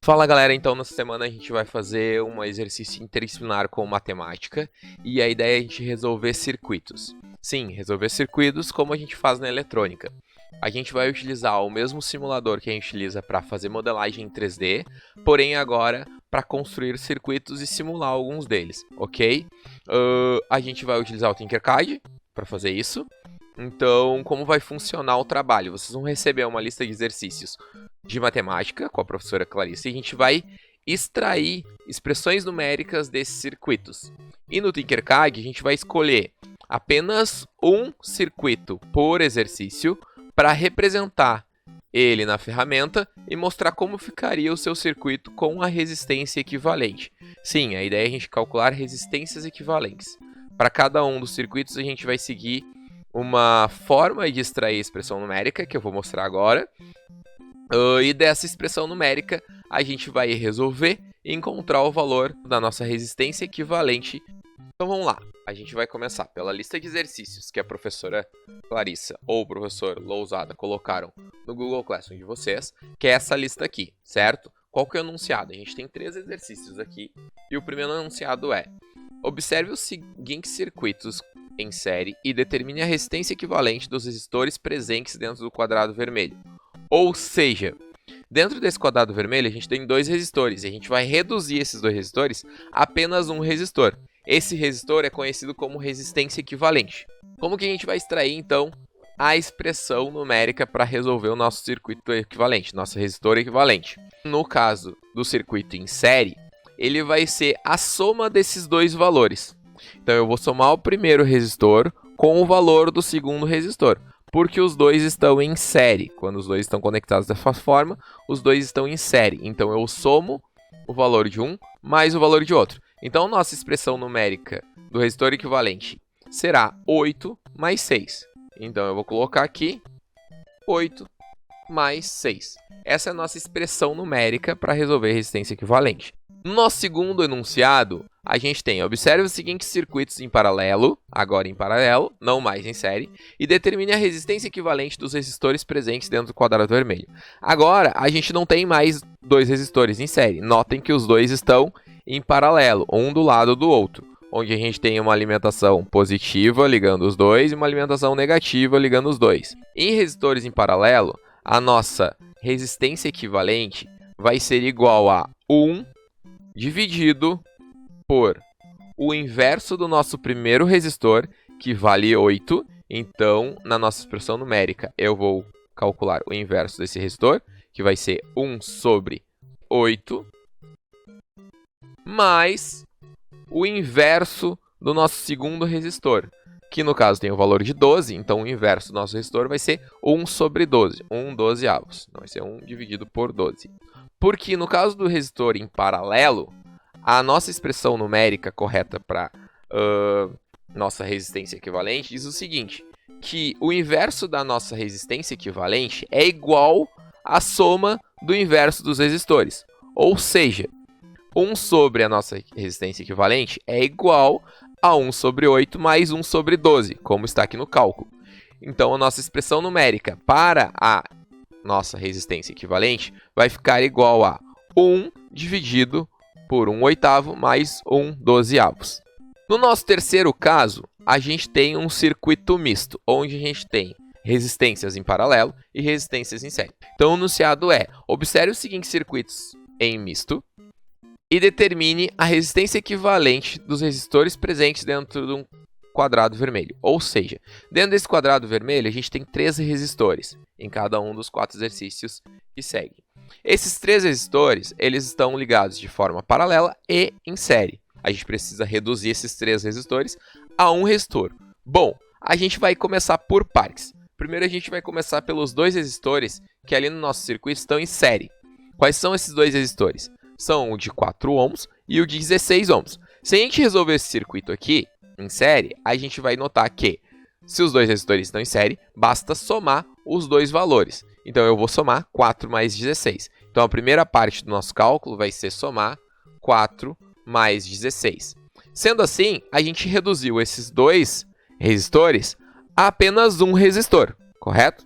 Fala galera, então nessa semana a gente vai fazer um exercício interdisciplinar com matemática e a ideia é a gente resolver circuitos. Sim, resolver circuitos como a gente faz na eletrônica. A gente vai utilizar o mesmo simulador que a gente utiliza para fazer modelagem em 3D, porém agora para construir circuitos e simular alguns deles, ok? A gente vai utilizar o Tinkercad para fazer isso. Então, como vai funcionar o trabalho? Vocês vão receber uma lista de exercícios de matemática com a professora Clarice e a gente vai extrair expressões numéricas desses circuitos. E no Tinkercad a gente vai escolher apenas um circuito por exercício para representar ele na ferramenta e mostrar como ficaria o seu circuito com a resistência equivalente. Sim, a ideia é a gente calcular resistências equivalentes. Para cada um dos circuitos a gente vai seguir uma forma de extrair expressão numérica, que eu vou mostrar agora. E dessa expressão numérica, a gente vai resolver e encontrar o valor da nossa resistência equivalente. Então vamos lá, a gente vai começar pela lista de exercícios que a professora Clarissa ou o professor Lousada colocaram no Google Classroom de vocês, que é essa lista aqui, certo? Qual que é o enunciado? A gente tem 3 exercícios aqui e o primeiro enunciado é: observe os seguintes circuitos em série e determine a resistência equivalente dos resistores presentes dentro do quadrado vermelho. Ou seja, dentro desse quadrado vermelho a gente tem 2 resistores e a gente vai reduzir esses 2 resistores a apenas um resistor. Esse resistor é conhecido como resistência equivalente. Como que a gente vai extrair então a expressão numérica para resolver o nosso circuito equivalente, nosso resistor equivalente? No caso do circuito em série, ele vai ser a soma desses 2 valores. Então eu vou somar o primeiro resistor com o valor do segundo resistor, porque os dois estão em série. Quando os dois estão conectados dessa forma, os dois estão em série. Então eu somo o valor de um mais o valor de outro. Então nossa expressão numérica do resistor equivalente será 8 mais 6. Então eu vou colocar aqui 8 mais 6. Essa é a nossa expressão numérica para resolver resistência equivalente. No nosso segundo enunciado, a gente tem: observe os seguintes circuitos em paralelo, agora em paralelo, não mais em série, e determine a resistência equivalente dos resistores presentes dentro do quadrado vermelho. Agora, a gente não tem mais 2 resistores em série. Notem que os 2 estão em paralelo, um do lado do outro, onde a gente tem uma alimentação positiva ligando os 2 e uma alimentação negativa ligando os 2. Em resistores em paralelo, a nossa resistência equivalente vai ser igual a 1 dividido por o inverso do nosso primeiro resistor, que vale 8. Então, na nossa expressão numérica, eu vou calcular o inverso desse resistor, que vai ser 1 sobre 8, mais o inverso do nosso segundo resistor, que no caso tem o valor de 12, então o inverso do nosso resistor vai ser 1 sobre 12, 1 dozeavos. Então vai ser 1 dividido por 12. Porque no caso do resistor em paralelo, a nossa expressão numérica correta para nossa resistência equivalente diz o seguinte: que o inverso da nossa resistência equivalente é igual à soma do inverso dos resistores. Ou seja, 1 sobre a nossa resistência equivalente é igual a 1 sobre 8 mais 1 sobre 12, como está aqui no cálculo. Então, a nossa expressão numérica para a nossa resistência equivalente vai ficar igual a 1 dividido por 1 oitavo mais 1 dozeavos. No nosso terceiro caso, a gente tem um circuito misto, onde a gente tem resistências em paralelo e resistências em série. Então, o enunciado é: observe os seguintes circuitos em misto e determine a resistência equivalente dos resistores presentes dentro de um quadrado vermelho. Ou seja, dentro desse quadrado vermelho, a gente tem 3 resistores em cada um dos 4 exercícios que seguem. Esses 3 resistores, eles estão ligados de forma paralela e em série. A gente precisa reduzir esses 3 resistores a um resistor. Bom, a gente vai começar por partes. Primeiro a gente vai começar pelos 2 resistores que ali no nosso circuito estão em série. Quais são esses 2 resistores? São o de 4 ohms e o de 16 ohms. Se a gente resolver esse circuito aqui em série, a gente vai notar que, se os 2 resistores estão em série, basta somar os 2 valores. Então eu vou somar 4 mais 16. Então a primeira parte do nosso cálculo vai ser somar 4 mais 16. Sendo assim, a gente reduziu esses 2 resistores a apenas um resistor, correto?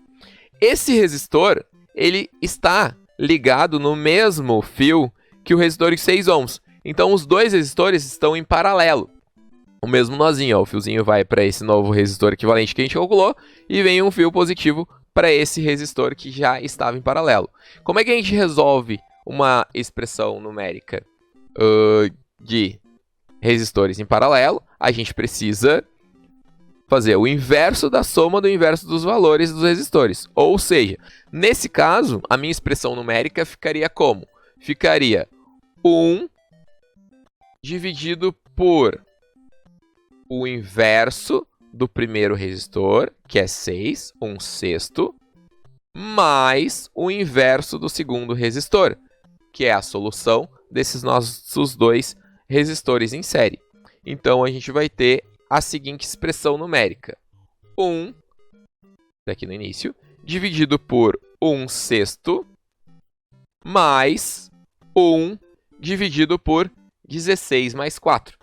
Esse resistor, ele está ligado no mesmo fio que o resistor de 6 ohms. Então, os dois resistores estão em paralelo. O mesmo nozinho, ó, o fiozinho vai para esse novo resistor equivalente que a gente calculou e vem um fio positivo para esse resistor que já estava em paralelo. Como é que a gente resolve uma expressão numérica de resistores em paralelo? A gente precisa fazer o inverso da soma do inverso dos valores dos resistores. Ou seja, nesse caso, a minha expressão numérica ficaria como? Ficaria 1 dividido por o inverso do primeiro resistor, que é 6, 1/6, mais o inverso do segundo resistor, que é a solução desses nossos dois resistores em série. Então, a gente vai ter a seguinte expressão numérica. 1, daqui no início, dividido por 1/6, mais 1 dividido por 16 mais 4.